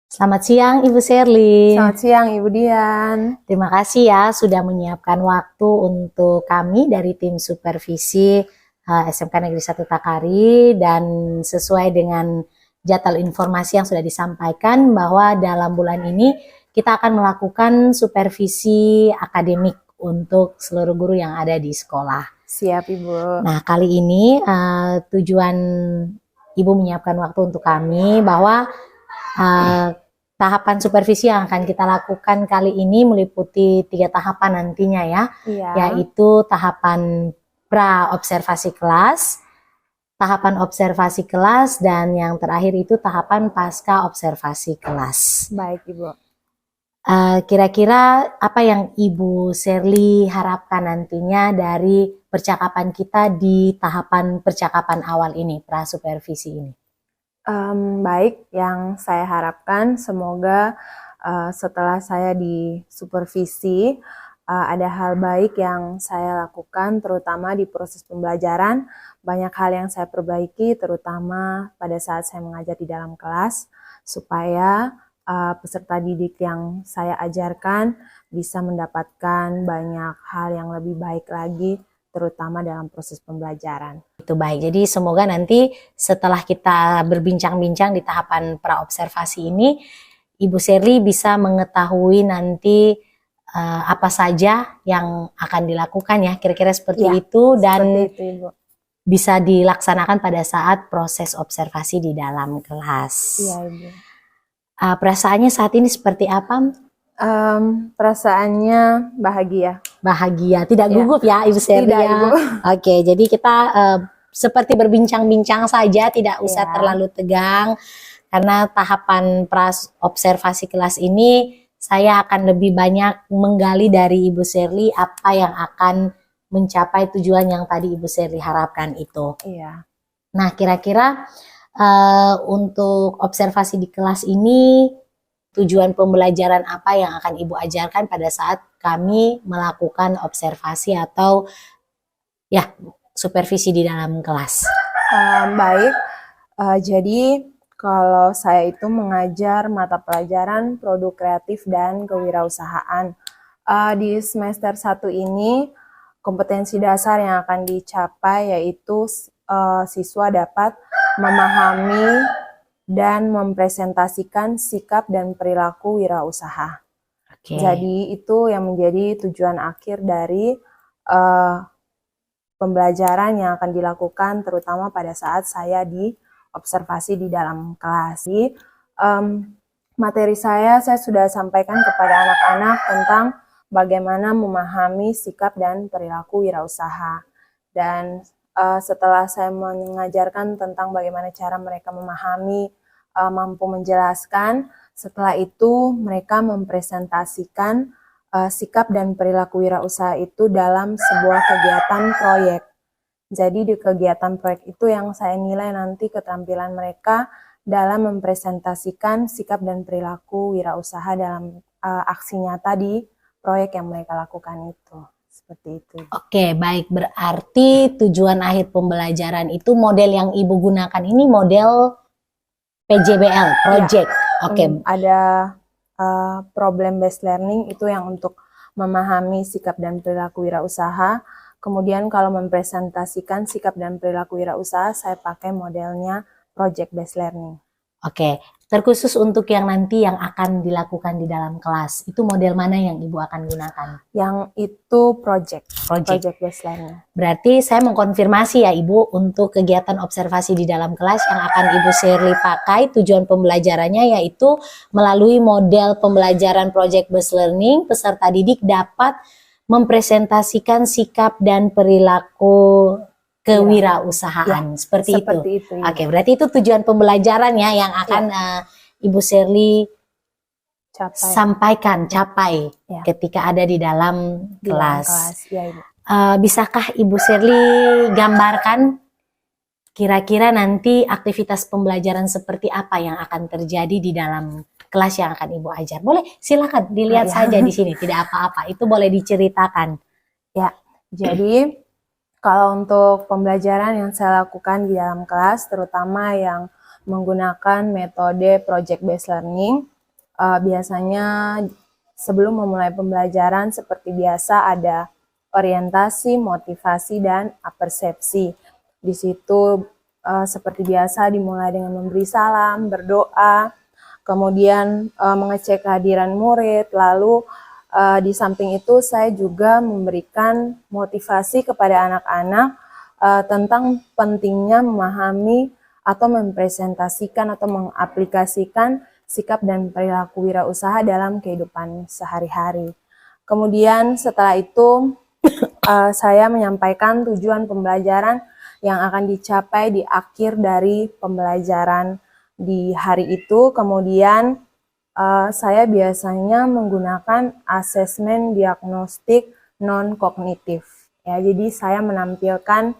Selamat siang Ibu Sherly. Selamat siang Ibu Dian. Terima kasih ya sudah menyiapkan waktu untuk kami dari tim supervisi SMK Negeri 1 Takari, dan sesuai dengan jadwal informasi yang sudah disampaikan bahwa dalam bulan ini kita akan melakukan supervisi akademik untuk seluruh guru yang ada di sekolah. Siap Ibu. Nah, kali ini tujuan Ibu menyiapkan waktu untuk kami bahwa tahapan supervisi yang akan kita lakukan kali ini meliputi 3 tahapan nantinya ya, Iya. yaitu tahapan pra-observasi kelas, tahapan observasi kelas, dan yang terakhir itu tahapan pasca observasi kelas. Baik Ibu. Kira-kira apa yang Ibu Sherly harapkan nantinya dari percakapan kita di tahapan percakapan awal ini, pra-supervisi ini? Baik, yang saya harapkan semoga setelah saya disupervisi ada hal baik yang saya lakukan, terutama di proses pembelajaran. Banyak hal yang saya perbaiki, terutama pada saat saya mengajar di dalam kelas, supaya peserta didik yang saya ajarkan bisa mendapatkan banyak hal yang lebih baik lagi, terutama dalam proses pembelajaran. Itu baik. Jadi semoga nanti setelah kita berbincang-bincang di tahapan praobservasi ini, Ibu Sherly bisa mengetahui nanti apa saja yang akan dilakukan ya, kira-kira seperti Ya, itu, dan seperti itu, Ibu. bisa dilaksanakan pada saat proses observasi di dalam kelas. Iya Ibu. Perasaannya saat ini seperti apa? Perasaannya bahagia. Bahagia, tidak gugup ya Ibu Sherly? Tidak, ya? Ibu. Oke, jadi kita seperti berbincang-bincang saja, tidak usah Ya. terlalu tegang, karena tahapan observasi kelas ini saya akan lebih banyak menggali dari Ibu Sherly apa yang akan mencapai tujuan yang tadi Ibu Sherly harapkan itu. Iya. Nah, kira-kira untuk observasi di kelas ini, tujuan pembelajaran apa yang akan Ibu ajarkan pada saat kami melakukan observasi atau ya supervisi di dalam kelas? Baik, jadi kalau saya itu mengajar mata pelajaran produk kreatif dan kewirausahaan. Di semester 1 ini, kompetensi dasar yang akan dicapai yaitu siswa dapat memahami dan mempresentasikan sikap dan perilaku wirausaha. Oke. Jadi itu yang menjadi tujuan akhir dari pembelajaran yang akan dilakukan terutama pada saat saya diobservasi di dalam kelas. Materi saya sudah sampaikan kepada anak-anak tentang bagaimana memahami sikap dan perilaku wirausaha. Dan setelah saya mengajarkan tentang bagaimana cara mereka memahami, mampu menjelaskan, setelah itu mereka mempresentasikan sikap dan perilaku wirausaha itu dalam sebuah kegiatan proyek. Jadi di kegiatan proyek itu yang saya nilai nanti keterampilan mereka dalam mempresentasikan sikap dan perilaku wirausaha dalam aksi nyata di proyek yang mereka lakukan itu. Seperti itu. Oke, baik. Berarti tujuan akhir pembelajaran itu model yang Ibu gunakan ini model PJBL, project. Ya, Oke. Ada problem based learning itu yang untuk memahami sikap dan perilaku wirausaha. Kemudian kalau mempresentasikan sikap dan perilaku wirausaha, saya pakai modelnya project based learning. Oke, terkhusus untuk yang nanti yang akan dilakukan di dalam kelas, itu model mana yang Ibu akan gunakan? Yang itu project based learning. Berarti saya mengkonfirmasi ya Ibu, untuk kegiatan observasi di dalam kelas yang akan Ibu Sherly pakai, tujuan pembelajarannya yaitu melalui model pembelajaran project based learning, peserta didik dapat mempresentasikan sikap dan perilaku kewirausahaan. Seperti itu. Ya. Oke, berarti itu tujuan pembelajaran ya yang akan Ibu Sherly capai ya, ketika ada di dalam kelas. Ya, Ibu. Bisakah Ibu Sherly gambarkan kira-kira nanti aktivitas pembelajaran seperti apa yang akan terjadi di dalam kelas yang akan Ibu ajar? Boleh, silakan dilihat saja di sini, tidak apa-apa. Itu boleh diceritakan. Ya, jadi kalau untuk pembelajaran yang saya lakukan di dalam kelas, terutama yang menggunakan metode project based learning, biasanya sebelum memulai pembelajaran seperti biasa ada orientasi, motivasi, dan apersepsi. Di situ seperti biasa dimulai dengan memberi salam, berdoa, kemudian mengecek kehadiran murid, lalu di samping itu saya juga memberikan motivasi kepada anak-anak tentang pentingnya memahami atau mempresentasikan atau mengaplikasikan sikap dan perilaku wirausaha dalam kehidupan sehari-hari. Kemudian setelah itu saya menyampaikan tujuan pembelajaran yang akan dicapai di akhir dari pembelajaran di hari itu. Kemudian saya biasanya menggunakan asesmen diagnostik non-kognitif. Ya, jadi saya menampilkan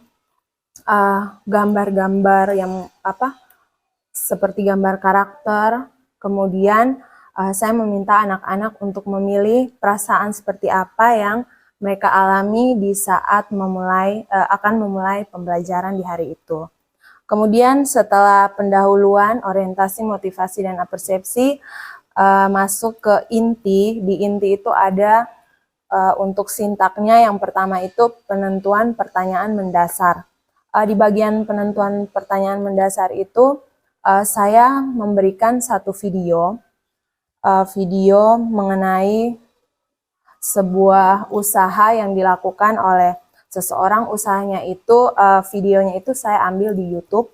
gambar-gambar yang seperti gambar karakter. Kemudian saya meminta anak-anak untuk memilih perasaan seperti apa yang mereka alami di saat akan memulai pembelajaran di hari itu. Kemudian setelah pendahuluan, orientasi, motivasi, dan apersepsi, masuk ke inti. Di inti itu ada untuk sintaknya yang pertama itu penentuan pertanyaan mendasar. Di bagian penentuan pertanyaan mendasar itu saya memberikan satu video mengenai sebuah usaha yang dilakukan oleh seseorang. Usahanya itu videonya itu saya ambil di YouTube.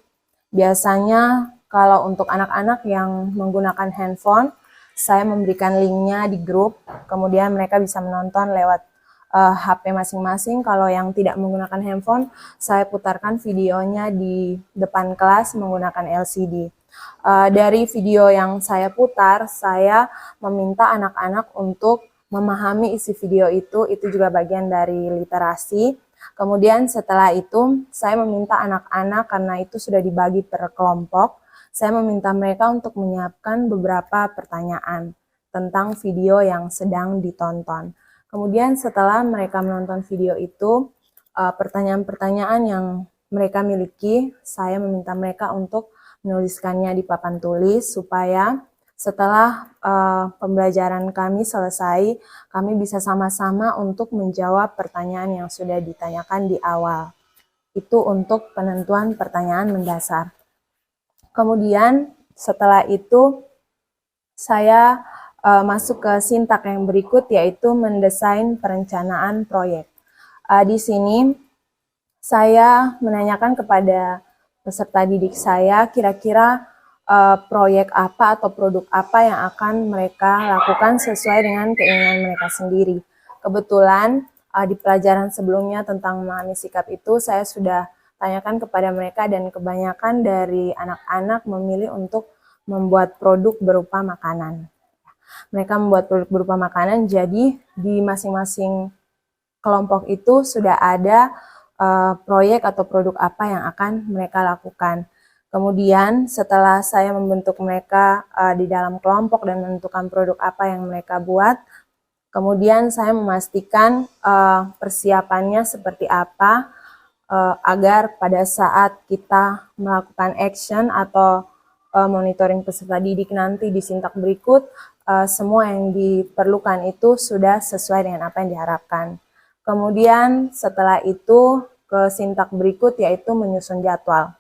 Biasanya kalau untuk anak-anak yang menggunakan handphone, saya memberikan linknya di grup, kemudian mereka bisa menonton lewat HP masing-masing. Kalau yang tidak menggunakan handphone, saya putarkan videonya di depan kelas menggunakan LCD. Dari video yang saya putar, saya meminta anak-anak untuk memahami isi video itu juga bagian dari literasi. Kemudian setelah itu, saya meminta anak-anak, karena itu sudah dibagi per kelompok, saya meminta mereka untuk menyiapkan beberapa pertanyaan tentang video yang sedang ditonton. Kemudian setelah mereka menonton video itu, pertanyaan-pertanyaan yang mereka miliki, saya meminta mereka untuk menuliskannya di papan tulis supaya setelah pembelajaran kami selesai, kami bisa sama-sama untuk menjawab pertanyaan yang sudah ditanyakan di awal. Itu untuk penentuan pertanyaan mendasar. Kemudian setelah itu saya masuk ke sintak yang berikut, yaitu mendesain perencanaan proyek. Di sini saya menanyakan kepada peserta didik saya kira-kira proyek apa atau produk apa yang akan mereka lakukan sesuai dengan keinginan mereka sendiri. Kebetulan di pelajaran sebelumnya tentang memahami sikap itu saya sudah tanyakan kepada mereka, dan kebanyakan dari anak-anak memilih untuk membuat produk berupa makanan. Mereka membuat produk berupa makanan, jadi di masing-masing kelompok itu sudah ada proyek atau produk apa yang akan mereka lakukan. Kemudian setelah saya membentuk mereka di dalam kelompok dan menentukan produk apa yang mereka buat, kemudian saya memastikan persiapannya seperti apa agar pada saat kita melakukan action atau monitoring peserta didik nanti di sintak berikut, semua yang diperlukan itu sudah sesuai dengan apa yang diharapkan. Kemudian setelah itu ke sintak berikut, yaitu menyusun jadwal.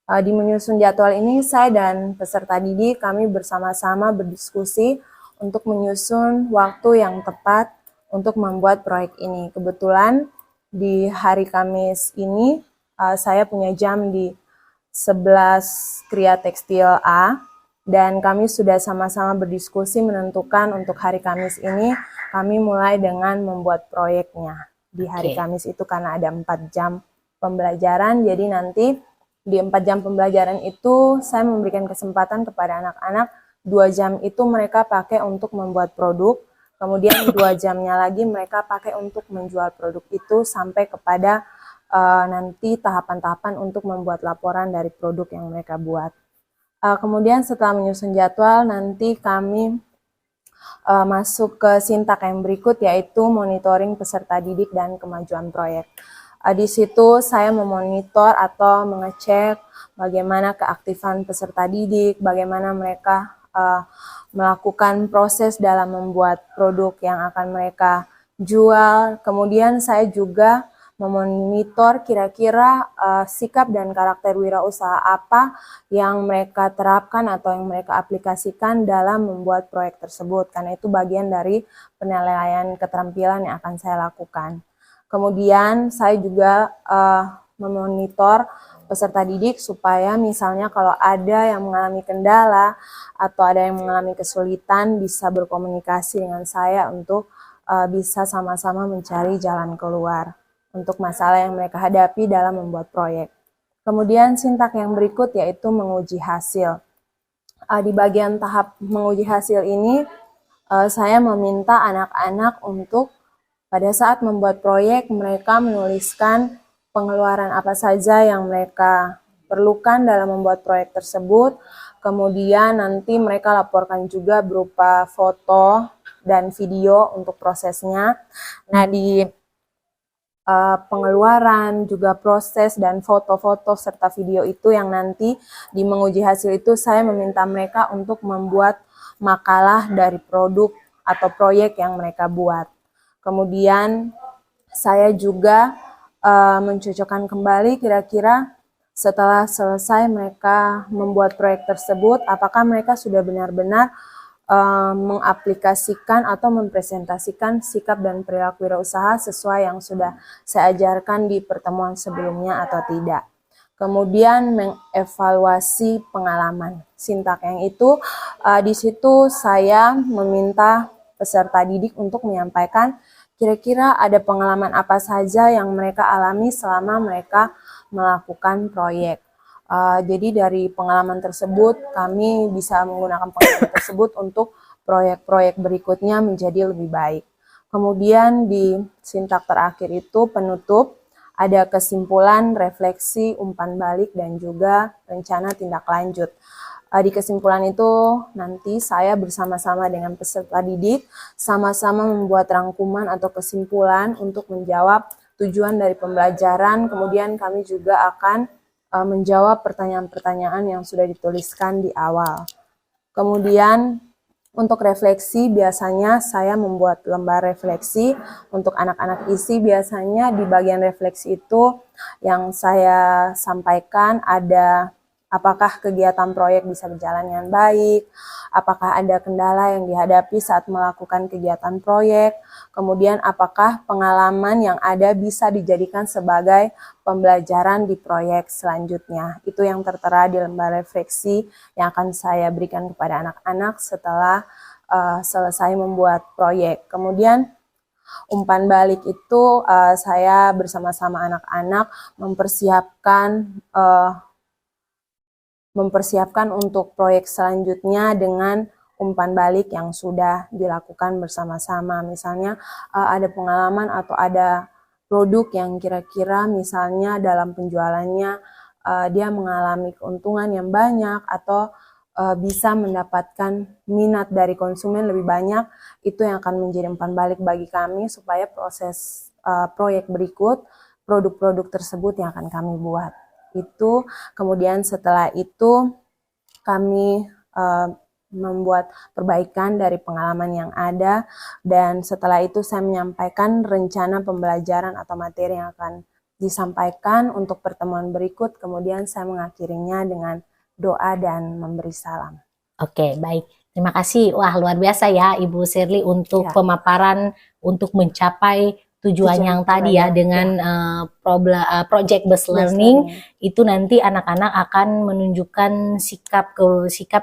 Di menyusun jadwal ini saya dan peserta didik kami bersama-sama berdiskusi untuk menyusun waktu yang tepat untuk membuat proyek ini. Kebetulan di hari Kamis ini saya punya jam di 11 Kria Tekstil A, dan kami sudah sama-sama berdiskusi menentukan untuk hari Kamis ini kami mulai dengan membuat proyeknya. Di hari Kamis itu karena ada 4 jam pembelajaran, jadi nanti di 4 jam pembelajaran itu saya memberikan kesempatan kepada anak-anak 2 jam itu mereka pakai untuk membuat produk, kemudian 2 jamnya lagi mereka pakai untuk menjual produk itu sampai kepada nanti tahapan-tahapan untuk membuat laporan dari produk yang mereka buat. Kemudian setelah menyusun jadwal, nanti kami masuk ke sintak yang berikut, yaitu monitoring peserta didik dan kemajuan proyek. Di situ saya memonitor atau mengecek bagaimana keaktifan peserta didik, bagaimana mereka melakukan proses dalam membuat produk yang akan mereka jual. Kemudian saya juga memonitor kira-kira sikap dan karakter wirausaha apa yang mereka terapkan atau yang mereka aplikasikan dalam membuat proyek tersebut, karena itu bagian dari penilaian keterampilan yang akan saya lakukan. Kemudian saya juga memonitor peserta didik supaya misalnya kalau ada yang mengalami kendala atau ada yang mengalami kesulitan bisa berkomunikasi dengan saya untuk bisa sama-sama mencari jalan keluar untuk masalah yang mereka hadapi dalam membuat proyek. Kemudian sintak yang berikut yaitu menguji hasil. Di bagian tahap menguji hasil ini, saya meminta anak-anak untuk pada saat membuat proyek mereka menuliskan pengeluaran apa saja yang mereka perlukan dalam membuat proyek tersebut. Kemudian nanti mereka laporkan juga berupa foto dan video untuk prosesnya. Nah, di pengeluaran, juga proses dan foto-foto serta video itu yang nanti di menguji hasil itu saya meminta mereka untuk membuat makalah dari produk atau proyek yang mereka buat. Kemudian saya juga mencocokkan kembali kira-kira setelah selesai mereka membuat proyek tersebut, apakah mereka sudah benar-benar mengaplikasikan atau mempresentasikan sikap dan perilaku wirausaha sesuai yang sudah saya ajarkan di pertemuan sebelumnya atau tidak. Kemudian mengevaluasi pengalaman sintak yang itu, di situ saya meminta peserta didik untuk menyampaikan kira-kira ada pengalaman apa saja yang mereka alami selama mereka melakukan proyek. Jadi dari pengalaman tersebut kami bisa menggunakan pengalaman tersebut untuk proyek-proyek berikutnya menjadi lebih baik. Kemudian di sintak terakhir itu penutup, ada kesimpulan, refleksi, umpan balik, dan juga rencana tindak lanjut. Di kesimpulan itu nanti saya bersama-sama dengan peserta didik sama-sama membuat rangkuman atau kesimpulan untuk menjawab tujuan dari pembelajaran. Kemudian kami juga akan menjawab pertanyaan-pertanyaan yang sudah dituliskan di awal. Kemudian untuk refleksi biasanya saya membuat lembar refleksi. Untuk anak-anak isi biasanya di bagian refleksi itu yang saya sampaikan ada apakah kegiatan proyek bisa berjalan dengan baik, apakah ada kendala yang dihadapi saat melakukan kegiatan proyek, kemudian apakah pengalaman yang ada bisa dijadikan sebagai pembelajaran di proyek selanjutnya. Itu yang tertera di lembar refleksi yang akan saya berikan kepada anak-anak setelah selesai membuat proyek. Kemudian umpan balik itu saya bersama-sama anak-anak mempersiapkan untuk proyek selanjutnya dengan umpan balik yang sudah dilakukan bersama-sama. Misalnya ada pengalaman atau ada produk yang kira-kira misalnya dalam penjualannya dia mengalami keuntungan yang banyak atau bisa mendapatkan minat dari konsumen lebih banyak, itu yang akan menjadi umpan balik bagi kami supaya proses proyek berikut, produk-produk tersebut yang akan kami buat. Itu kemudian setelah itu kami membuat perbaikan dari pengalaman yang ada, dan setelah itu saya menyampaikan rencana pembelajaran atau materi yang akan disampaikan untuk pertemuan berikut. Kemudian saya mengakhirinya dengan doa dan memberi salam. Oke, baik. Terima kasih. Wah, luar biasa ya Ibu Shirley untuk pemaparan untuk mencapai tujuan yang tadi ya dengan project based learning itu nanti anak-anak akan menunjukkan sikap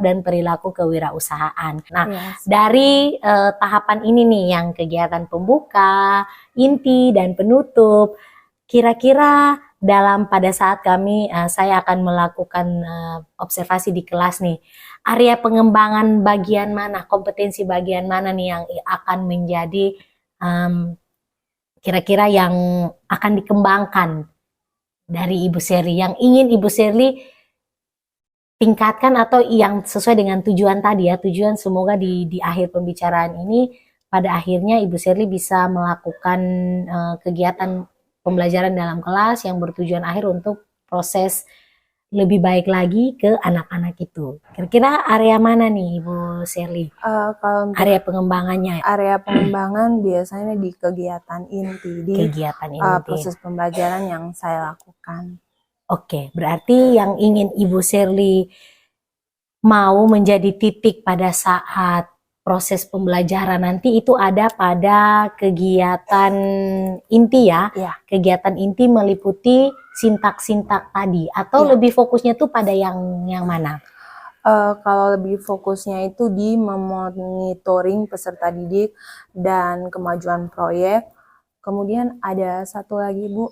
dan perilaku kewirausahaan. Nah, dari tahapan ini nih yang kegiatan pembuka, inti dan penutup, kira-kira pada saat saya akan melakukan observasi di kelas nih, area pengembangan bagian mana, kompetensi bagian mana nih yang akan menjadi kira-kira yang akan dikembangkan dari Ibu Shirley, yang ingin Ibu Shirley tingkatkan atau yang sesuai dengan tujuan tadi ya, tujuan semoga di akhir pembicaraan ini pada akhirnya Ibu Shirley bisa melakukan kegiatan pembelajaran dalam kelas yang bertujuan akhir untuk proses lebih baik lagi ke anak-anak itu. Kira-kira area mana nih Ibu Ibu Sherly? Kalau untuk Area pengembangannya, area pengembangan biasanya di kegiatan inti, di kegiatan inti. proses pembelajaran yang saya lakukan. Oke, berarti yang ingin Ibu Sherly mau menjadi titik pada saat proses pembelajaran nanti itu ada pada kegiatan inti ya. Ya, Kegiatan inti meliputi sintak-sintak tadi atau Iya. lebih fokusnya tuh pada yang mana? kalau lebih fokusnya itu di memonitoring peserta didik dan kemajuan proyek. Kemudian ada satu lagi Bu,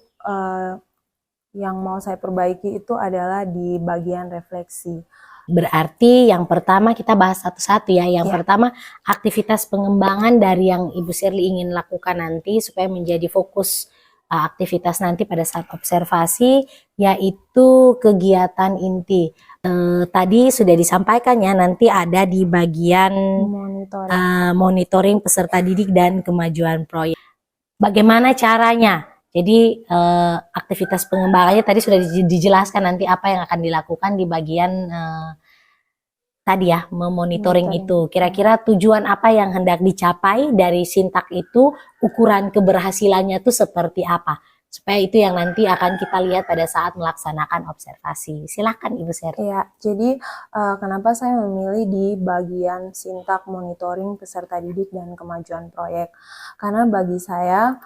yang mau saya perbaiki itu adalah di bagian refleksi. Berarti yang pertama kita bahas satu-satu ya. Yang Ya. pertama aktivitas pengembangan dari yang Ibu Sherly ingin lakukan nanti supaya menjadi fokus aktivitas nanti pada saat observasi, yaitu kegiatan inti. Tadi sudah disampaikan ya, nanti ada di bagian Monitoring. monitoring peserta didik dan kemajuan proyek. Bagaimana caranya? Jadi aktivitas pengembangannya tadi sudah dijelaskan nanti apa yang akan dilakukan di bagian tadi ya, memonitoring itu. Kira-kira tujuan apa yang hendak dicapai dari sintak itu, ukuran keberhasilannya itu seperti apa? Supaya itu yang nanti akan kita lihat pada saat melaksanakan observasi. Silakan Ibu Sherly. Ya, jadi kenapa saya memilih di bagian sintak monitoring peserta didik dan kemajuan proyek? Karena bagi saya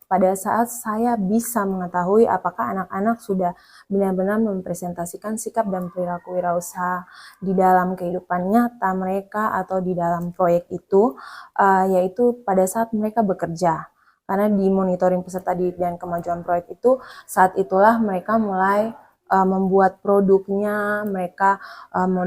pada saat saya bisa mengetahui apakah anak-anak sudah benar-benar mempresentasikan sikap dan perilaku wirausaha di dalam kehidupan nyata mereka atau di dalam proyek itu, yaitu pada saat mereka bekerja. Karena di monitoring peserta didik dan kemajuan proyek itu, saat itulah mereka mulai membuat produknya, mereka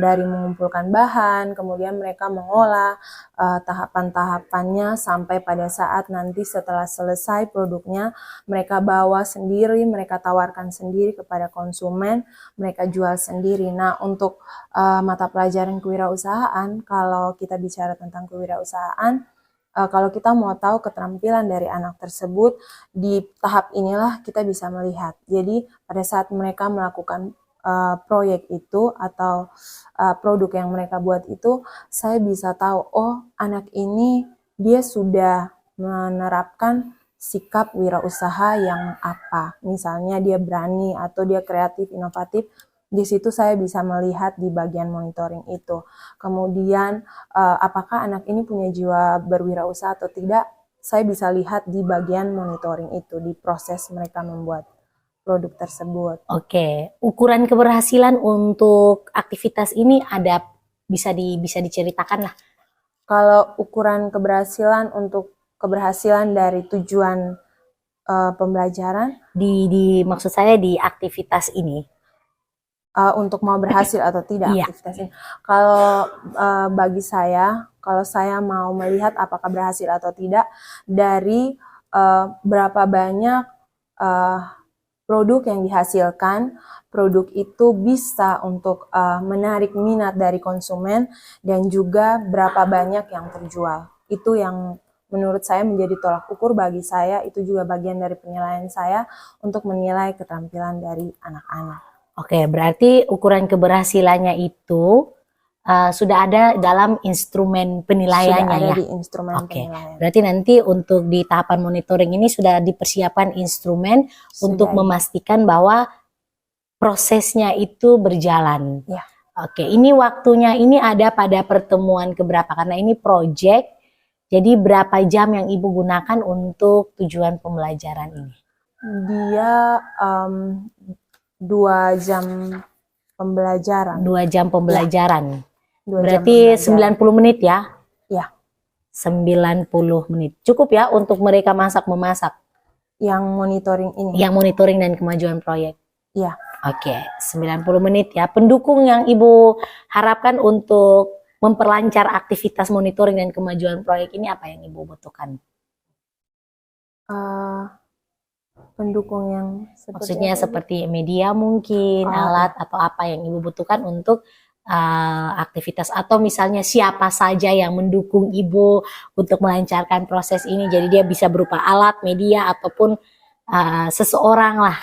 dari mengumpulkan bahan, kemudian mereka mengolah tahapan-tahapannya sampai pada saat nanti setelah selesai produknya, mereka bawa sendiri, mereka tawarkan sendiri kepada konsumen, mereka jual sendiri. Nah, untuk mata pelajaran kewirausahaan, kalau kita bicara tentang kewirausahaan, kalau kita mau tahu keterampilan dari anak tersebut, di tahap inilah kita bisa melihat. Jadi pada saat mereka melakukan proyek itu atau produk yang mereka buat itu, saya bisa tahu, oh anak ini dia sudah menerapkan sikap wirausaha yang apa. Misalnya dia berani atau dia kreatif, inovatif. Di situ saya bisa melihat di bagian monitoring itu. Kemudian apakah anak ini punya jiwa berwirausaha atau tidak, saya bisa lihat di bagian monitoring itu, di proses mereka membuat produk tersebut. Oke, ukuran keberhasilan untuk aktivitas ini ada bisa diceritakan lah. Kalau ukuran keberhasilan untuk keberhasilan dari tujuan pembelajaran, Maksud saya di aktivitas ini. untuk mau berhasil atau tidak Iya. aktivitas ini. Kalau bagi saya, kalau saya mau melihat apakah berhasil atau tidak dari berapa banyak produk yang dihasilkan, produk itu bisa untuk menarik minat dari konsumen dan juga berapa banyak yang terjual. Itu yang menurut saya menjadi tolak ukur bagi saya, itu juga bagian dari penilaian saya untuk menilai keterampilan dari anak-anak. Oke, berarti ukuran keberhasilannya itu sudah ada dalam instrumen penilaiannya Sudah ada ya? di instrumen Oke, penilaian. berarti nanti untuk di tahapan monitoring ini sudah dipersiapkan instrumen untuk Sudah. memastikan bahwa prosesnya itu berjalan. Ya. Oke, ini waktunya ini ada pada pertemuan keberapa? Karena ini project, jadi berapa jam yang Ibu gunakan untuk tujuan pembelajaran ini? Dia 2 jam pembelajaran. 2 jam pembelajaran. 2 Berarti jam 90 menit ya? Ya. 90 menit. Cukup ya untuk mereka memasak? Yang monitoring ini? Yang monitoring dan kemajuan proyek? Ya. Oke, 90 menit ya. Pendukung yang Ibu harapkan untuk memperlancar aktivitas monitoring dan kemajuan proyek ini apa yang Ibu butuhkan? Pendukung yang maksudnya seperti media mungkin, alat atau apa yang Ibu butuhkan untuk aktivitas, atau misalnya siapa saja yang mendukung Ibu untuk melancarkan proses ini, jadi dia bisa berupa alat, media, ataupun seseorang lah.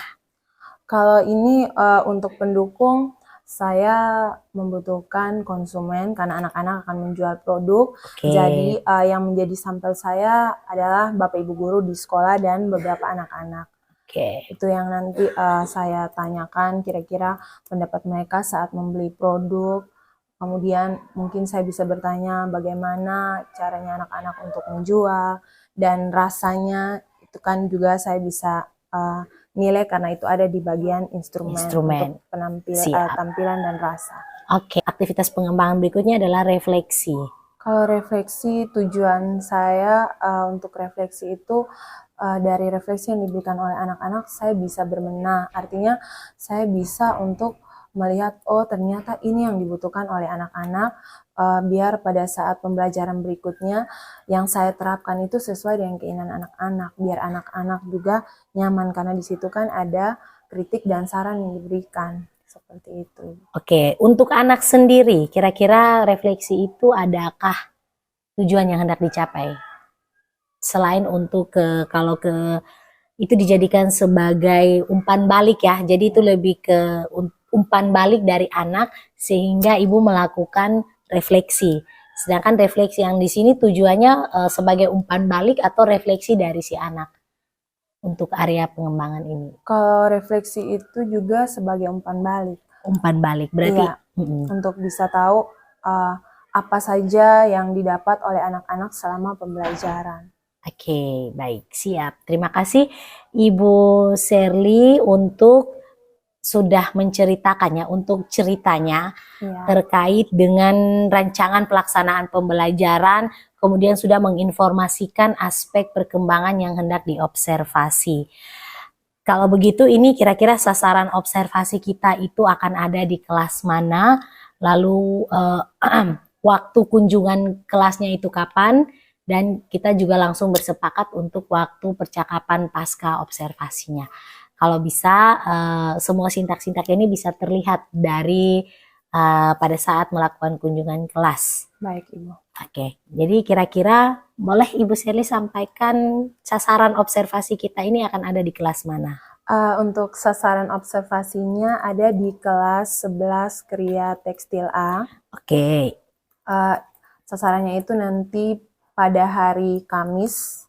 Kalau ini untuk pendukung, saya membutuhkan konsumen karena anak-anak akan menjual produk. Oke. Jadi yang menjadi sampel saya adalah Bapak Ibu guru di sekolah dan beberapa anak-anak. Oke. Itu yang nanti saya tanyakan kira-kira pendapat mereka saat membeli produk. Kemudian mungkin saya bisa bertanya bagaimana caranya anak-anak untuk menjual dan rasanya itu kan juga saya bisa nilai karena itu ada di bagian instrumen. Untuk tampilan dan rasa. Oke, aktivitas pengembangan berikutnya adalah refleksi. Kalau refleksi, tujuan saya untuk refleksi itu dari refleksi yang diberikan oleh anak-anak, saya bisa berbenah. Artinya saya bisa untuk melihat, oh ternyata ini yang dibutuhkan oleh anak-anak, biar pada saat pembelajaran berikutnya yang saya terapkan itu sesuai dengan keinginan anak-anak, biar anak-anak juga nyaman karena di situ kan ada kritik dan saran yang diberikan. Seperti itu. Oke, untuk anak sendiri, kira-kira refleksi itu adakah tujuan yang hendak dicapai? Selain untuk kalau itu dijadikan sebagai umpan balik ya, jadi itu lebih ke umpan balik dari anak sehingga ibu melakukan refleksi. Sedangkan refleksi yang di sini tujuannya sebagai umpan balik atau refleksi dari si anak untuk area pengembangan ini. Kalau refleksi itu juga sebagai umpan balik. Umpan balik berarti iya, untuk bisa tahu apa saja yang didapat oleh anak-anak selama pembelajaran. Oke, baik, siap. Terima kasih Ibu Sherly untuk sudah menceritakannya, untuk ceritanya terkait dengan rancangan pelaksanaan pembelajaran, kemudian sudah menginformasikan aspek perkembangan yang hendak diobservasi. Kalau begitu ini kira-kira sasaran observasi kita itu akan ada di kelas mana, lalu waktu kunjungan kelasnya itu kapan, dan kita juga langsung bersepakat untuk waktu percakapan pasca observasinya. Kalau bisa semua sintak-sintak ini bisa terlihat dari pada saat melakukan kunjungan kelas. Baik Ibu. Oke, jadi kira-kira boleh Ibu Sherly sampaikan sasaran observasi kita ini akan ada di kelas mana? Untuk sasaran observasinya ada di kelas 11 Kriya Tekstil A. Oke. Sasarannya itu nanti pada hari Kamis.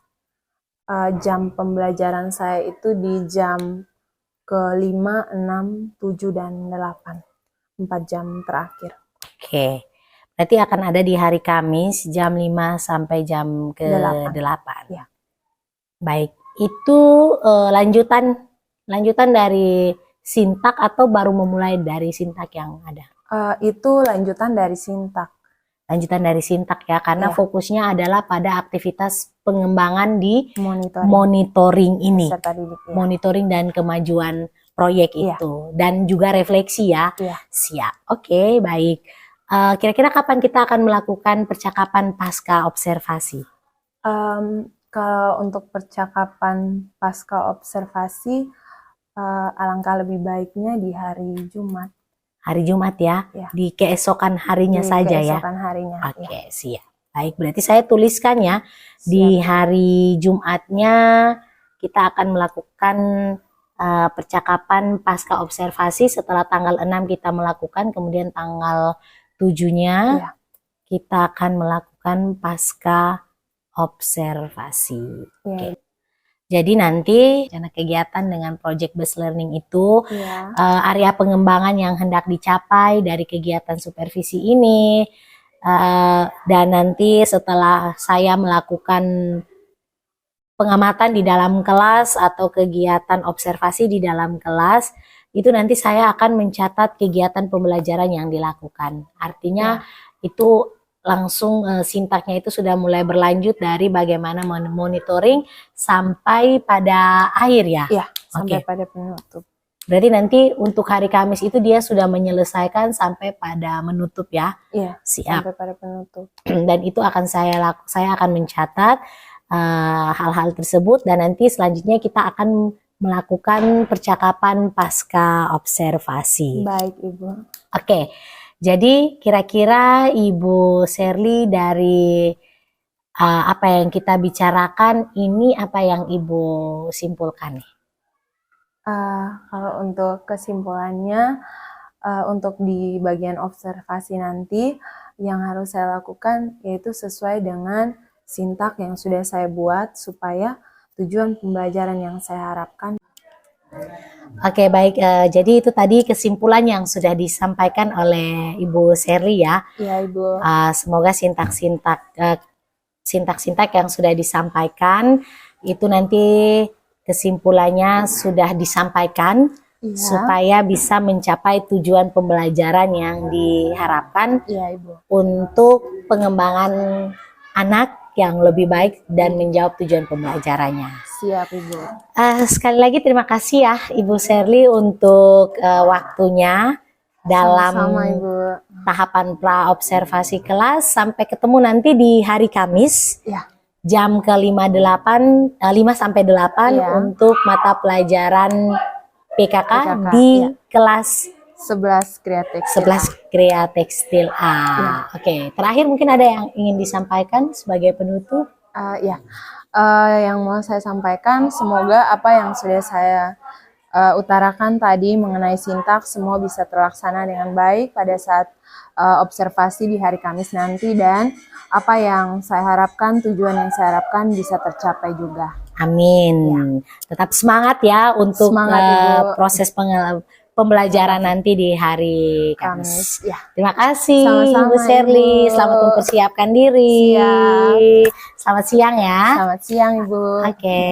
Jam pembelajaran saya itu di jam ke-5, 6, 7, dan 8. 4 jam terakhir. Oke. Berarti akan ada di hari Kamis jam 5 sampai jam ke-8. Ya. Baik, itu lanjutan dari sintak atau baru memulai dari sintak yang ada? Itu lanjutan dari sintak. Lanjutan dari sintak ya, karena fokusnya adalah pada aktivitas pengembangan di monitoring ini. Monitoring dan kemajuan proyek itu. Dan juga refleksi ya. Siap. Oke, baik. Kira-kira kapan kita akan melakukan percakapan pasca observasi? Kalau untuk percakapan pasca observasi, alangkah lebih baiknya di hari Jumat. Hari Jumat ya, di keesokan harinya saja ya. Keesokan harinya. Oke, siap. Baik, berarti saya tuliskan ya, di hari Jumatnya kita akan melakukan percakapan pasca observasi. Setelah tanggal 6 kita melakukan, kemudian tanggal 7-nya kita akan melakukan pasca observasi. Oke. Jadi nanti rencana kegiatan dengan Project Based Learning itu area pengembangan yang hendak dicapai dari kegiatan supervisi ini, dan nanti setelah saya melakukan pengamatan di dalam kelas atau kegiatan observasi di dalam kelas, itu nanti saya akan mencatat kegiatan pembelajaran yang dilakukan. Artinya itu langsung sintaknya itu sudah mulai berlanjut dari bagaimana monitoring sampai pada akhir ya? Iya, sampai pada penutup. Berarti nanti untuk hari Kamis itu dia sudah menyelesaikan sampai pada menutup ya? Iya, siap. Sampai pada penutup. Dan itu akan saya akan mencatat hal-hal tersebut, dan nanti selanjutnya kita akan melakukan percakapan pasca observasi. Baik Ibu. Oke. Jadi kira-kira Ibu Sherly dari apa yang kita bicarakan ini, apa yang Ibu simpulkan nih? Kalau untuk kesimpulannya, untuk di bagian observasi nanti yang harus saya lakukan yaitu sesuai dengan sintak yang sudah saya buat supaya tujuan pembelajaran yang saya harapkan. Oke, baik. Jadi itu tadi kesimpulan yang sudah disampaikan oleh Ibu Sherly ya. Ya, Ibu. Semoga sintak-sintak yang sudah disampaikan itu nanti kesimpulannya sudah disampaikan supaya bisa mencapai tujuan pembelajaran yang diharapkan untuk pengembangan anak yang lebih baik dan menjawab tujuan pembelajarannya. Siap, Ibu. Sekali lagi terima kasih ya Ibu Sherly untuk waktunya dalam Sama-sama, Ibu. Tahapan pra observasi kelas. Sampai ketemu nanti di hari Kamis jam ke-5 sampai 8 untuk mata pelajaran PKK di kelas 11 Kria Tekstil A. Oke, terakhir mungkin ada yang ingin disampaikan sebagai penutup? Yang mau saya sampaikan, semoga apa yang sudah saya utarakan tadi mengenai sintak semua bisa terlaksana dengan baik pada saat observasi di hari Kamis nanti, dan apa yang saya harapkan, tujuan yang saya harapkan bisa tercapai juga. Amin. Tetap semangat ya untuk proses pembelajaran nanti di hari Kamis. Terima kasih. Sama-sama, Ibu Sherly. Ibu. Selamat mempersiapkan diri. Siap. Selamat siang ya. Selamat siang, Ibu. Oke.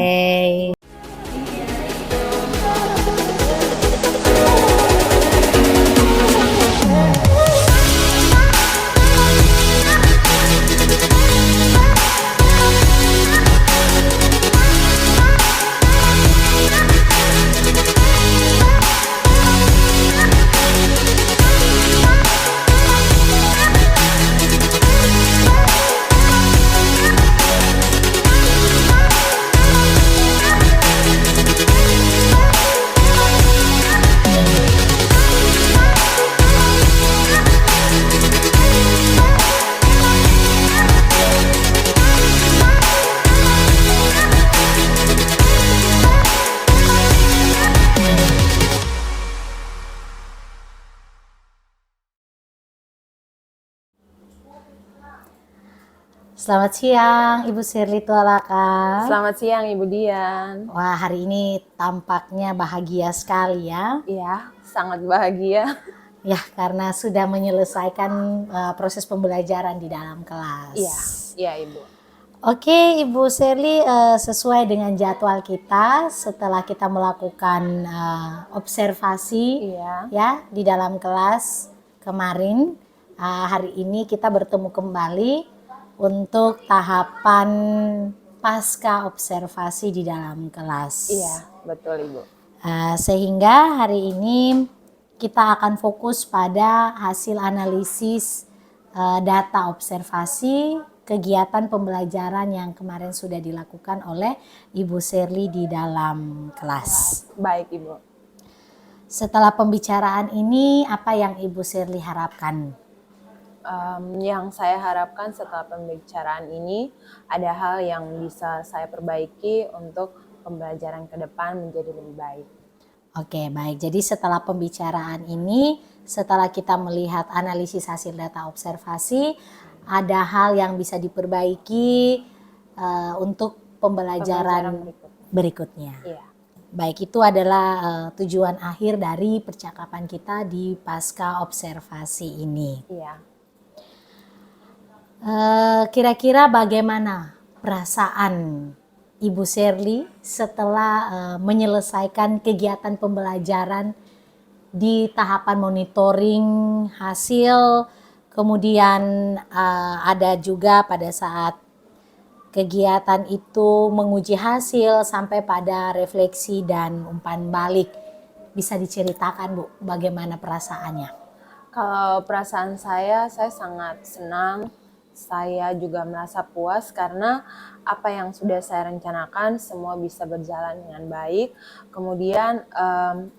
Selamat siang Ibu Sherly Tualaka. Selamat siang Ibu Dian. Wah, hari ini tampaknya bahagia sekali ya. Iya, sangat bahagia. Ya, karena sudah menyelesaikan proses pembelajaran di dalam kelas. Iya Ibu. Oke Ibu Sherly, sesuai dengan jadwal kita, setelah kita melakukan observasi ya di dalam kelas kemarin, hari ini kita bertemu kembali untuk tahapan pasca observasi di dalam kelas. Iya, betul Ibu. Sehingga hari ini kita akan fokus pada hasil analisis data observasi kegiatan pembelajaran yang kemarin sudah dilakukan oleh Ibu Sherly di dalam kelas. Baik Ibu. Setelah pembicaraan ini, apa yang Ibu Sherly harapkan? Yang saya harapkan setelah pembicaraan ini ada hal yang bisa saya perbaiki untuk pembelajaran ke depan menjadi lebih baik. Oke, baik. Jadi setelah pembicaraan ini, setelah kita melihat analisis hasil data observasi, ada hal yang bisa diperbaiki untuk pembelajaran berikutnya. Iya. Baik, itu adalah tujuan akhir dari percakapan kita di pasca observasi ini. Iya. Kira-kira bagaimana perasaan Ibu Sherly setelah menyelesaikan kegiatan pembelajaran di tahapan monitoring hasil, kemudian ada juga pada saat kegiatan itu menguji hasil sampai pada refleksi dan umpan balik. Bisa diceritakan Bu, bagaimana perasaannya? Kalau perasaan saya sangat senang. Saya juga merasa puas karena apa yang sudah saya rencanakan semua bisa berjalan dengan baik. Kemudian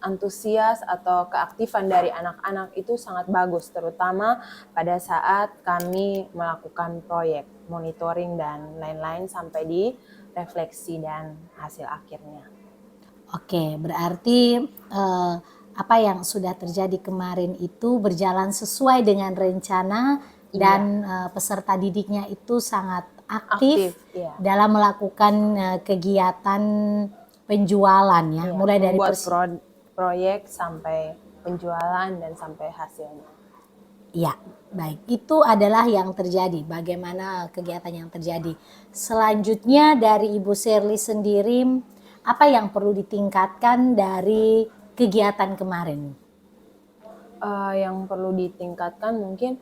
antusias atau keaktifan dari anak-anak itu sangat bagus, terutama pada saat kami melakukan proyek, monitoring dan lain-lain sampai di refleksi dan hasil akhirnya. Oke, berarti apa yang sudah terjadi kemarin itu berjalan sesuai dengan rencana dan peserta didiknya itu sangat aktif Iya. dalam melakukan kegiatan penjualan ya, Iya, mulai dari membuat proyek sampai penjualan dan sampai hasilnya. Ya, baik. Itu adalah yang terjadi. Bagaimana kegiatan yang terjadi. Selanjutnya dari Ibu Shirley sendiri, apa yang perlu ditingkatkan dari kegiatan kemarin? Yang perlu ditingkatkan mungkin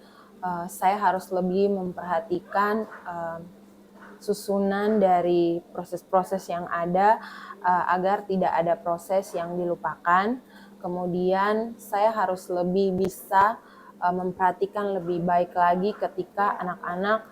saya harus lebih memperhatikan susunan dari proses-proses yang ada agar tidak ada proses yang dilupakan. Kemudian saya harus lebih bisa memperhatikan lebih baik lagi ketika anak-anak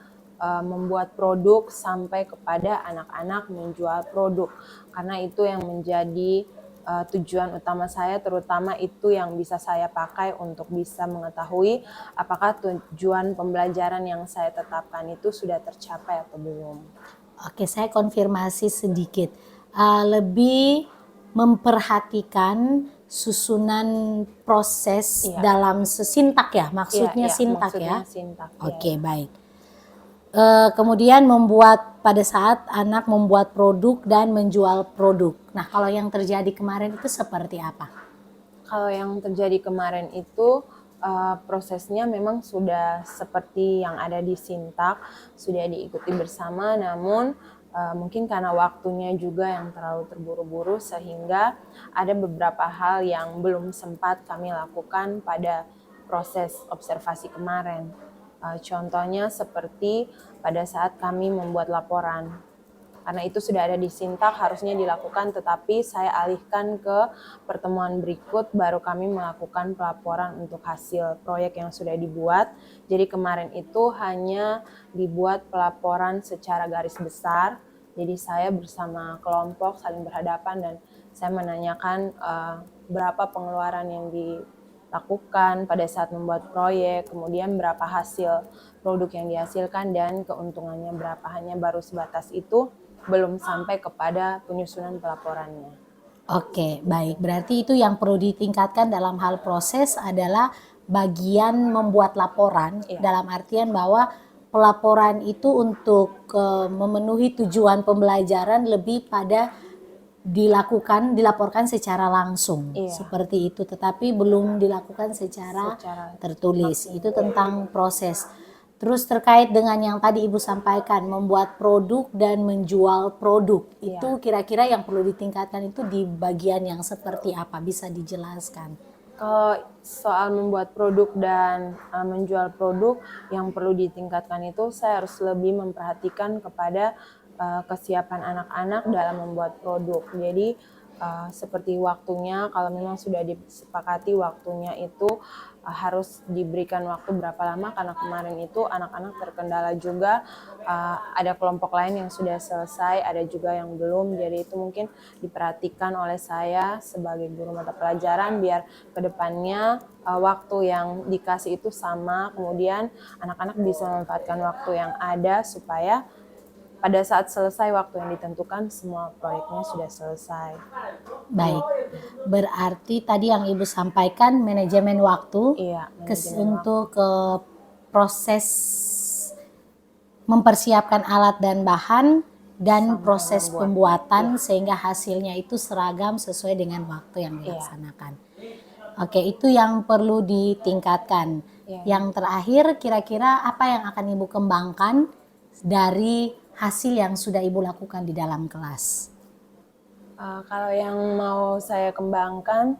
membuat produk sampai kepada anak-anak menjual produk, karena itu yang menjadi tujuan utama saya, terutama itu yang bisa saya pakai untuk bisa mengetahui apakah tujuan pembelajaran yang saya tetapkan itu sudah tercapai atau belum. Oke, saya konfirmasi sedikit. Lebih memperhatikan susunan proses dalam sintak ya, maksudnya sintak ya. Sintak, Oke, baik. Kemudian membuat pada saat anak membuat produk dan menjual produk. Nah, kalau yang terjadi kemarin itu seperti apa? Kalau yang terjadi kemarin itu prosesnya memang sudah seperti yang ada di sintak, sudah diikuti bersama, namun mungkin karena waktunya juga yang terlalu terburu-buru sehingga ada beberapa hal yang belum sempat kami lakukan pada proses observasi kemarin. Contohnya seperti pada saat kami membuat laporan. Karena itu sudah ada di sintak harusnya dilakukan, tetapi saya alihkan ke pertemuan berikut baru kami melakukan pelaporan untuk hasil proyek yang sudah dibuat. Jadi kemarin itu hanya dibuat pelaporan secara garis besar. Jadi saya bersama kelompok saling berhadapan dan saya menanyakan berapa pengeluaran yang dilakukan pada saat membuat proyek, kemudian berapa hasil produk yang dihasilkan dan keuntungannya berapa. Hanya baru sebatas itu, belum sampai kepada penyusunan pelaporannya. Oke, baik. Berarti itu yang perlu ditingkatkan dalam hal proses adalah bagian membuat laporan, dalam artian bahwa pelaporan itu untuk memenuhi tujuan pembelajaran lebih pada dilaporkan secara langsung, seperti itu, tetapi belum dilakukan secara tertulis. Itu tentang proses. Terus terkait dengan yang tadi Ibu sampaikan, membuat produk dan menjual produk, itu kira-kira yang perlu ditingkatkan itu di bagian yang seperti apa? Bisa dijelaskan? Kalau soal membuat produk dan menjual produk, yang perlu ditingkatkan itu saya harus lebih memperhatikan kepada kesiapan anak-anak dalam membuat produk. Jadi seperti waktunya, kalau memang sudah disepakati waktunya itu harus diberikan waktu berapa lama, karena kemarin itu anak-anak terkendala juga, ada kelompok lain yang sudah selesai, ada juga yang belum. Jadi itu mungkin diperhatikan oleh saya sebagai guru mata pelajaran biar kedepannya waktu yang dikasih itu sama, kemudian anak-anak bisa memanfaatkan waktu yang ada supaya pada saat selesai waktu yang ditentukan semua proyeknya sudah selesai. Baik, berarti tadi yang Ibu sampaikan manajemen waktu, untuk proses mempersiapkan alat dan bahan dan proses pembuatan sehingga hasilnya itu seragam sesuai dengan waktu yang dilaksanakan. Oke, itu yang perlu ditingkatkan. Yang terakhir, kira-kira apa yang akan Ibu kembangkan dari hasil yang sudah Ibu lakukan di dalam kelas? Kalau yang mau saya kembangkan,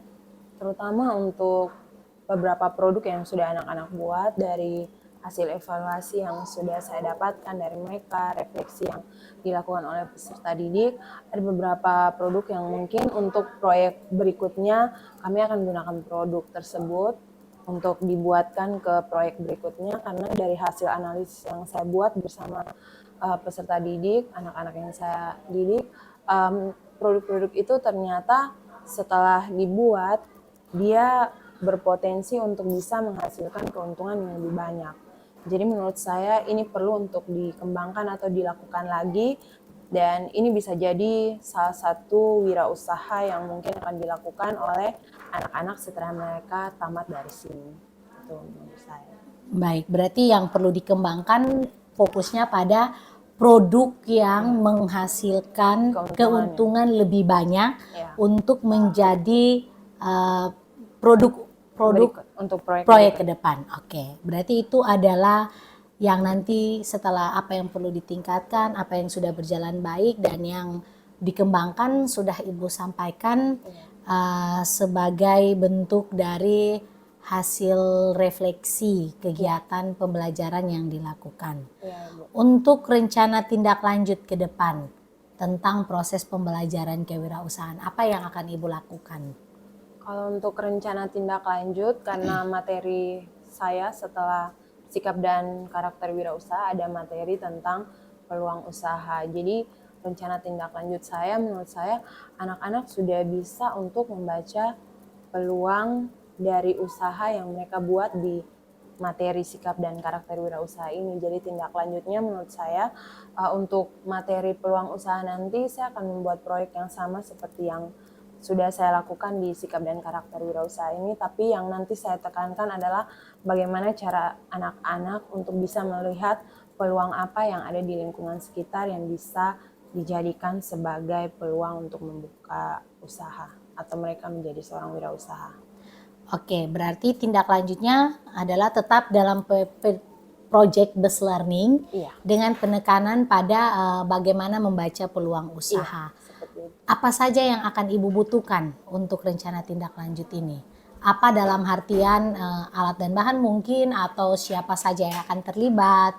terutama untuk beberapa produk yang sudah anak-anak buat, dari hasil evaluasi yang sudah saya dapatkan dari mereka, refleksi yang dilakukan oleh peserta didik, ada beberapa produk yang mungkin untuk proyek berikutnya kami akan gunakan produk tersebut untuk dibuatkan ke proyek berikutnya, karena dari hasil analisis yang saya buat bersama peserta didik, anak-anak yang saya didik, produk-produk itu ternyata setelah dibuat dia berpotensi untuk bisa menghasilkan keuntungan yang lebih banyak. Jadi menurut saya ini perlu untuk dikembangkan atau dilakukan lagi Dan ini bisa jadi salah satu wirausaha yang mungkin akan dilakukan oleh anak-anak setelah mereka tamat dari sini. Itu menurut saya. Baik, berarti yang perlu dikembangkan fokusnya pada produk yang menghasilkan keuntungan lebih banyak Ya. untuk menjadi produk Untuk proyek ke depan. Oke, berarti itu adalah yang nanti setelah apa yang perlu ditingkatkan, apa yang sudah berjalan baik dan yang dikembangkan sudah Ibu sampaikan sebagai bentuk dari hasil refleksi kegiatan pembelajaran yang dilakukan. Ya, Bu. Untuk rencana tindak lanjut ke depan tentang proses pembelajaran kewirausahaan, apa yang akan Ibu lakukan? Kalau untuk rencana tindak lanjut, karena materi saya setelah sikap dan karakter wirausaha ada materi tentang peluang usaha. Jadi rencana tindak lanjut saya, menurut saya anak-anak sudah bisa untuk membaca peluang dari usaha yang mereka buat di materi sikap dan karakter wirausaha ini. Jadi tindak lanjutnya menurut saya untuk materi peluang usaha nanti saya akan membuat proyek yang sama seperti yang sudah saya lakukan di sikap dan karakter wirausaha ini, tapi yang nanti saya tekankan adalah bagaimana cara anak-anak untuk bisa melihat peluang apa yang ada di lingkungan sekitar yang bisa dijadikan sebagai peluang untuk membuka usaha atau mereka menjadi seorang wirausaha. Oke, berarti tindak lanjutnya adalah tetap dalam project based learning dengan penekanan pada bagaimana membaca peluang usaha. Apa saja yang akan Ibu butuhkan untuk rencana tindak lanjut ini? Apa dalam artian alat dan bahan mungkin atau siapa saja yang akan terlibat?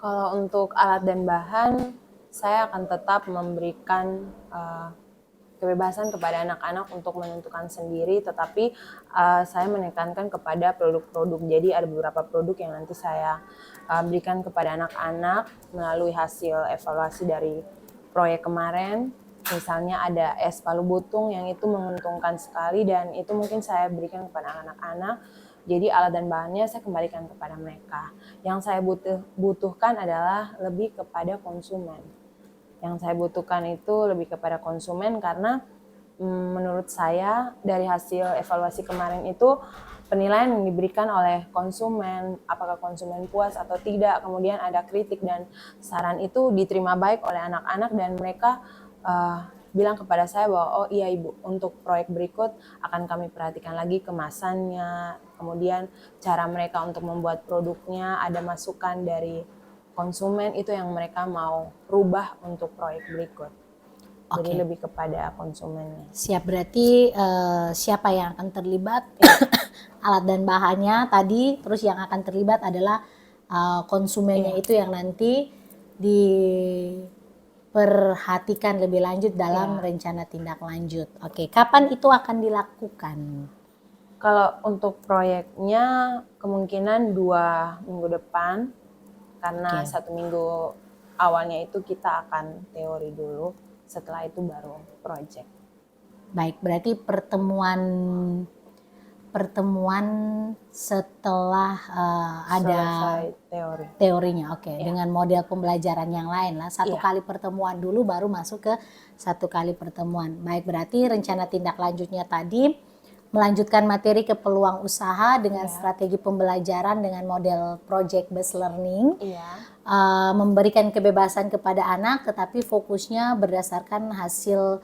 Kalau untuk alat dan bahan, saya akan tetap memberikan kebebasan kepada anak-anak untuk menentukan sendiri, tetapi saya menekankan kepada produk-produk. Jadi ada beberapa produk yang nanti saya berikan kepada anak-anak melalui hasil evaluasi dari proyek kemarin. Misalnya ada es palu butung yang itu menguntungkan sekali dan itu mungkin saya berikan kepada anak-anak. Jadi alat dan bahannya saya kembalikan kepada mereka. Yang saya butuhkan adalah lebih kepada konsumen. Yang saya butuhkan itu lebih kepada konsumen karena menurut saya dari hasil evaluasi kemarin itu penilaian yang diberikan oleh konsumen, apakah konsumen puas atau tidak, kemudian ada kritik dan saran itu diterima baik oleh anak-anak dan mereka bilang kepada saya bahwa oh iya Ibu, untuk proyek berikut akan kami perhatikan lagi kemasannya, kemudian cara mereka untuk membuat produknya, ada masukan dari konsumen itu yang mereka mau rubah untuk proyek berikut. Jadi lebih kepada konsumennya. Siap, berarti siapa yang akan terlibat? Alat dan bahannya tadi, terus yang akan terlibat adalah konsumennya itu yang nanti diperhatikan lebih lanjut dalam rencana tindak lanjut. Oke, kapan itu akan dilakukan? Kalau untuk proyeknya kemungkinan 2 minggu depan. Karena 1 minggu awalnya itu kita akan teori dulu, setelah itu baru project. Baik, berarti pertemuan setelah ada teorinya, dengan model pembelajaran yang lain lah. 1 kali pertemuan dulu baru masuk ke 1 kali pertemuan. Baik, berarti rencana tindak lanjutnya tadi melanjutkan materi ke peluang usaha dengan strategi pembelajaran dengan model project based learning, memberikan kebebasan kepada anak, tetapi fokusnya berdasarkan hasil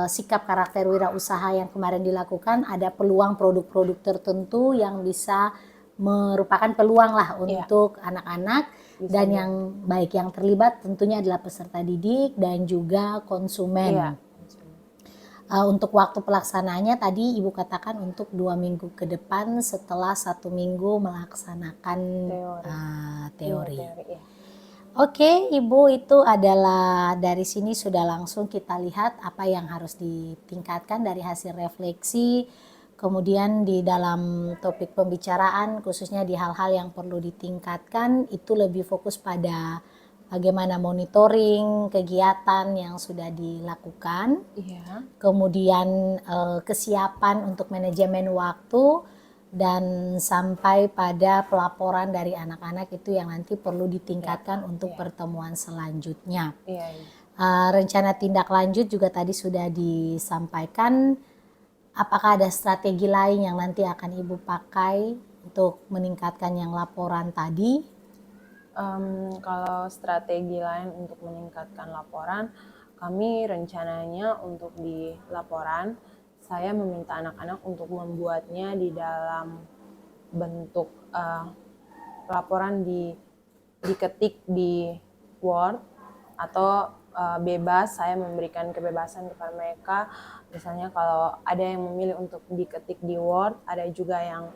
sikap karakter wirausaha yang kemarin dilakukan. Ada peluang produk-produk tertentu yang bisa merupakan peluang lah untuk anak-anak dan yang baik yang terlibat tentunya adalah peserta didik dan juga konsumen. Untuk waktu pelaksanaannya tadi Ibu katakan untuk 2 minggu ke depan setelah 1 minggu melaksanakan teori. Oke, Ibu, itu adalah dari sini sudah langsung kita lihat apa yang harus ditingkatkan dari hasil refleksi. Kemudian di dalam topik pembicaraan khususnya di hal-hal yang perlu ditingkatkan itu lebih fokus pada bagaimana monitoring kegiatan yang sudah dilakukan, kemudian kesiapan untuk manajemen waktu, dan sampai pada pelaporan dari anak-anak itu yang nanti perlu ditingkatkan untuk Iya. pertemuan selanjutnya. Iya, Ibu. Rencana tindak lanjut juga tadi sudah disampaikan. Apakah ada strategi lain yang nanti akan Ibu pakai untuk meningkatkan yang laporan tadi? Kalau strategi lain untuk meningkatkan laporan, kami rencananya untuk di laporan, saya meminta anak-anak untuk membuatnya di dalam bentuk laporan diketik di Word atau bebas. Saya memberikan kebebasan kepada mereka. Misalnya kalau ada yang memilih untuk diketik di Word, ada juga yang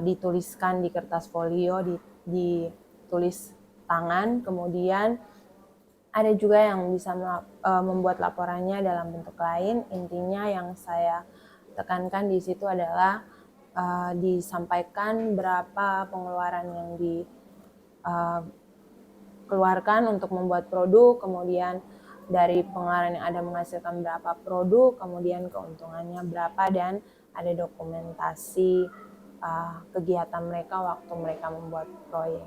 dituliskan di kertas folio, ditulis tangan, kemudian ada juga yang bisa membuat laporannya dalam bentuk lain. Intinya yang saya tekankan di situ adalah disampaikan berapa pengeluaran yang dikeluarkan untuk membuat produk, kemudian dari pengeluaran yang ada menghasilkan berapa produk, kemudian keuntungannya berapa, dan ada dokumentasi kegiatan mereka waktu mereka membuat proyek.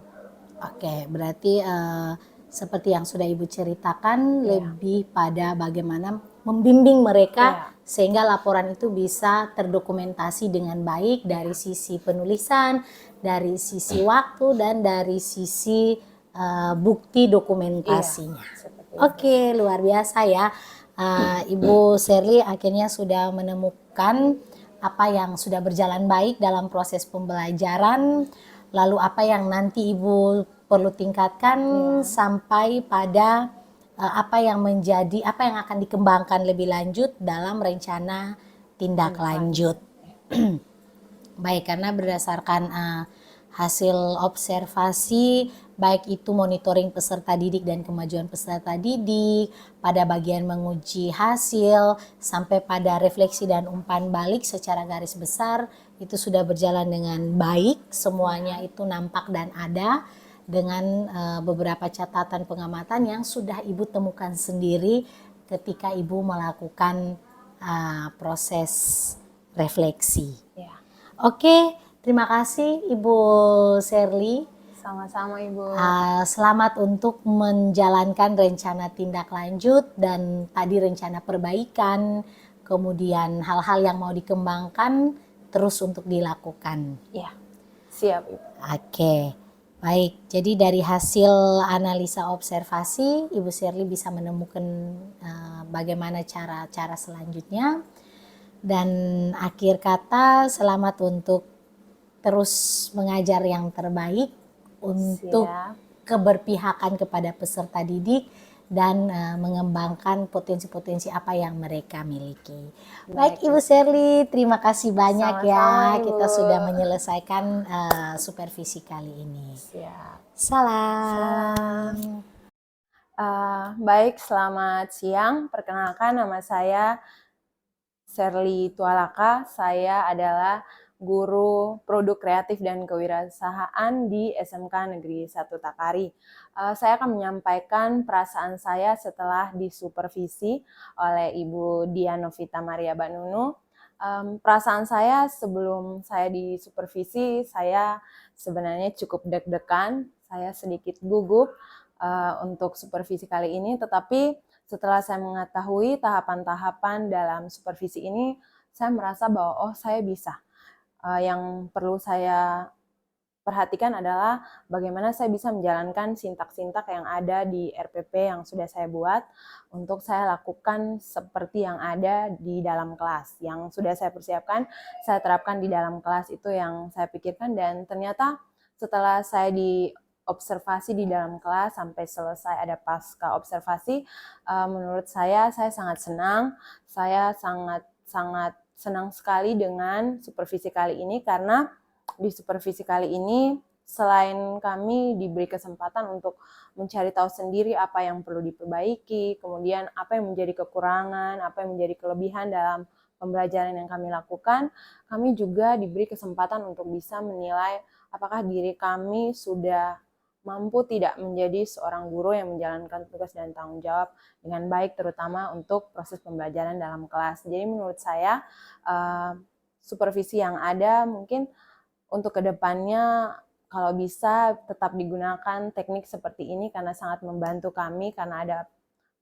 Oke, berarti seperti yang sudah Ibu ceritakan, lebih pada bagaimana membimbing mereka sehingga laporan itu bisa terdokumentasi dengan baik dari sisi penulisan, dari sisi waktu, dan dari sisi bukti dokumentasinya. Oke, luar biasa ya. Ibu Sherly akhirnya sudah menemukan apa yang sudah berjalan baik dalam proses pembelajaran, lalu apa yang nanti Ibu perlu tingkatkan sampai pada apa yang akan dikembangkan lebih lanjut dalam rencana tindak lanjut. Baik, karena berdasarkan hasil observasi, baik itu monitoring peserta didik dan kemajuan peserta didik, pada bagian menguji hasil, sampai pada refleksi dan umpan balik secara garis besar, itu sudah berjalan dengan baik, semuanya itu nampak dan ada, dengan beberapa catatan pengamatan yang sudah Ibu temukan sendiri ketika Ibu melakukan proses refleksi. Oke, terima kasih Ibu Sherly. Sama-sama Ibu. Selamat untuk menjalankan rencana tindak lanjut dan tadi rencana perbaikan, kemudian hal-hal yang mau dikembangkan terus untuk dilakukan. Iya, siap Ibu. Oke, baik. Jadi dari hasil analisa observasi, Ibu Sherly bisa menemukan bagaimana cara-cara selanjutnya. Dan akhir kata, selamat untuk terus mengajar yang terbaik, untuk keberpihakan kepada peserta didik, dan mengembangkan potensi-potensi apa yang mereka miliki. Baik Ibu Sherly, terima kasih banyak. Sama-sama, Ibu. Kita sudah menyelesaikan supervisi kali ini. Siap. Salam. Baik, selamat siang. Perkenalkan, nama saya Sherly Tualaka. Saya adalah guru produk kreatif dan kewirausahaan di SMK Negeri 1 Takari. Saya akan menyampaikan perasaan saya setelah disupervisi oleh Ibu Dianovita Maria Banunu. Perasaan saya sebelum saya disupervisi, saya sebenarnya cukup deg-degan, saya sedikit gugup untuk supervisi kali ini, tetapi setelah saya mengetahui tahapan-tahapan dalam supervisi ini, saya merasa bahwa saya bisa. Yang perlu saya perhatikan adalah bagaimana saya bisa menjalankan sintak-sintak yang ada di RPP yang sudah saya buat untuk saya lakukan seperti yang ada di dalam kelas. Yang sudah saya persiapkan, saya terapkan di dalam kelas, itu yang saya pikirkan, dan ternyata setelah saya observasi di dalam kelas sampai selesai ada pasca observasi, menurut saya sangat senang. Saya sangat senang sekali dengan supervisi kali ini, karena di supervisi kali ini selain kami diberi kesempatan untuk mencari tahu sendiri apa yang perlu diperbaiki, kemudian apa yang menjadi kekurangan, apa yang menjadi kelebihan dalam pembelajaran yang kami lakukan, kami juga diberi kesempatan untuk bisa menilai apakah diri kami sudah mampu tidak menjadi seorang guru yang menjalankan tugas dan tanggung jawab dengan baik, terutama untuk proses pembelajaran dalam kelas. Jadi menurut saya supervisi yang ada mungkin untuk kedepannya kalau bisa tetap digunakan teknik seperti ini karena sangat membantu kami karena ada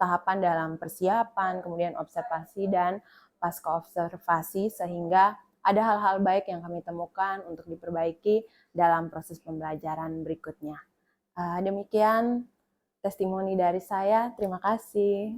tahapan dalam persiapan, kemudian observasi dan pasca observasi sehingga ada hal-hal baik yang kami temukan untuk diperbaiki dalam proses pembelajaran berikutnya. Demikian testimoni dari saya. Terima kasih.